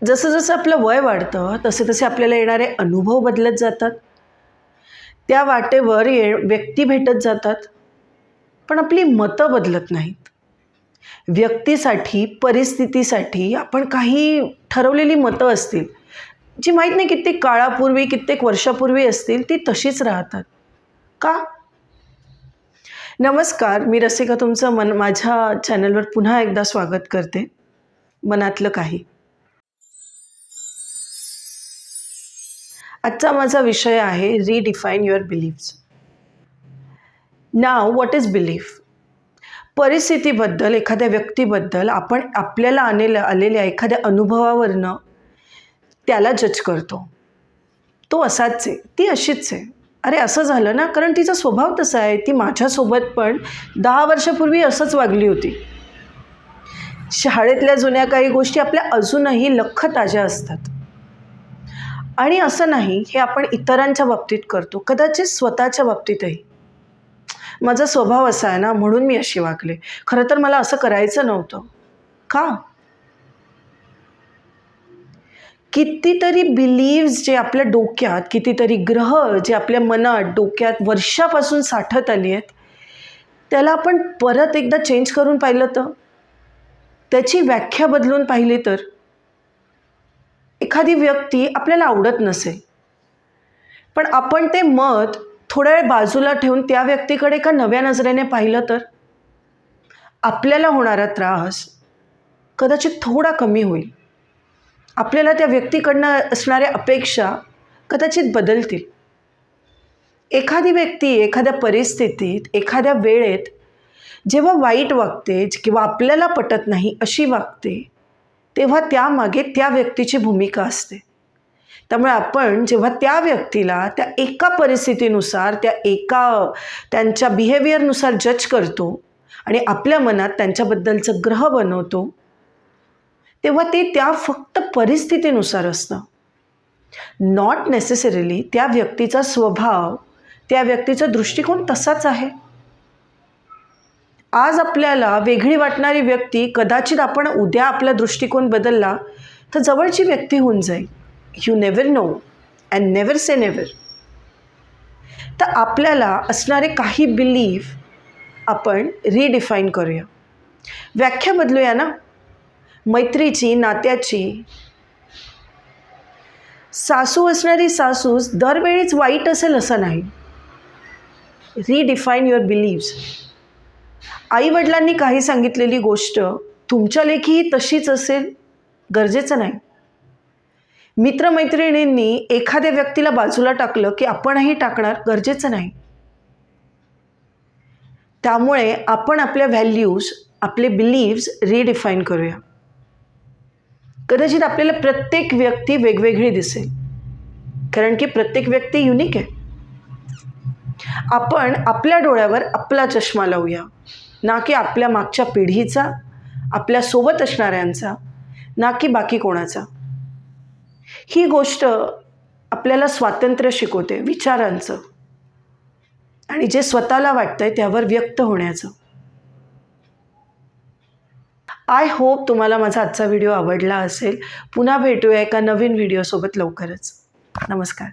जसं जसं आपलं वय वाढतं तसे तसे आपल्याला येणारे अनुभव बदलत जातात. त्या वाटेवर व्यक्ती भेटत जातात, पण आपली मतं बदलत नाहीत. व्यक्तीसाठी, परिस्थितीसाठी आपण काही ठरवलेली मतं असतील, जी माहीत नाही कित्येक काळापूर्वी, कित्येक वर्षापूर्वी असतील, ती तशीच राहतात. का? नमस्कार, मी रसिका तुमचं माझ्या चॅनलवर पुन्हा एकदा स्वागत करते. मनातलं काही. आजचा माझा विषय आहे redefine your beliefs. Now what is belief? परिस्थितीबद्दल, एखाद्या व्यक्तीबद्दल आपण आपल्याला आलेल्या एखाद्या अनुभवावरनं त्याला जज करतो. तो असाच आहे, ती अशीच आहे. अरे असं झालं ना, कारण तिचा स्वभाव तसा आहे. ती माझ्यासोबत पण 10 वर्षापूर्वी असंच वागली होती. शाळेतल्या जुन्या काही गोष्टी आपल्या अजूनही लख्ख ताज्या असतात. आणि असं नाही, हे आपण इतरांच्या बाबतीत करतो, कदाचित स्वतःच्या बाबतीतही. माझा स्वभाव असा आहे ना, म्हणून मी अशी वागले. खरं तर मला असं करायचं नव्हतं. का? कितीतरी बिलीव्स जे आपल्या डोक्यात, कितीतरी ग्रह जे आपल्या मनात, डोक्यात वर्षापासून साठत आली आहेत, त्याला आपण परत एकदा चेंज करून पाहिलं तर, त्याची व्याख्या बदलून पाहिली तर, एखादी व्यक्ती आपल्याला आवडत नसेल, पण आपण ते मत थोड्या वेळ बाजूला ठेवून त्या व्यक्तीकडे एका नव्या नजरेने पाहिलं तर, आपल्याला होणारा त्रास कदाचित थोडा कमी होईल. आपल्याला त्या व्यक्तीकडनं असणाऱ्या अपेक्षा कदाचित बदलतील. एखादी व्यक्ती एखाद्या परिस्थितीत, एखाद्या वेळेत जेव्हा वाईट वागते किंवा आपल्याला पटत नाही अशी वागते, तेव्हा त्यामागे त्या व्यक्तीची भूमिका असते. त्यामुळे आपण जेव्हा त्या व्यक्तीला त्या एका परिस्थितीनुसार, त्यांच्या बिहेवियरनुसार जज करतो आणि आपल्या मनात त्यांच्याबद्दलचं ग्रह बनवतो, तेव्हा ते त्या फक्त परिस्थितीनुसार असतं. नॉट नेसेसरीली त्या व्यक्तीचा स्वभाव, त्या व्यक्तीचा दृष्टिकोन तसाच आहे. आज आपल्याला वेगळी वाटणारी व्यक्ती कदाचित आपण उद्या आपला दृष्टिकोन बदलला तर जवळची व्यक्ती होऊन जाईल. You never know and never say never. तर आपल्याला असणारे काही बिलीफ आपण रिडिफाईन करूया, व्याख्या बदलूया ना. मैत्रीची, नात्याची. सासू असणारी सासूस दरवेळीच वाईट असेल असं नाही. Redefine your beliefs. आईवडिलांनी काही सांगितलेली गोष्ट तुमच्या लेखीही तशीच असेल गरजेचं नाही. मित्रमैत्रिणींनी एखाद्या व्यक्तीला बाजूला टाकलं की आपणही टाकणार गरजेचं नाही. त्यामुळे आपण आपल्या व्हॅल्यूज, आपले बिलीव्स रिडिफाईन करूया. कदाचित आपल्याला प्रत्येक व्यक्ती वेगवेगळी दिसेल, कारण की प्रत्येक व्यक्ती युनिक आहे. आपण आपल्या डोळ्यावर आपला चष्मा लावूया, ना की आपल्या मागच्या पिढीचा, आपल्या सोबत असणाऱ्यांचा, ना की बाकी कोणाचा. ही गोष्ट आपल्याला स्वातंत्र्य शिकवते विचारांचं, आणि जे स्वतःला वाटतंय त्यावर व्यक्त होण्याचं. आय होप तुम्हाला माझा आजचा व्हिडिओ आवडला असेल. पुन्हा भेटूया एका नवीन व्हिडिओसोबत लवकरच. नमस्कार.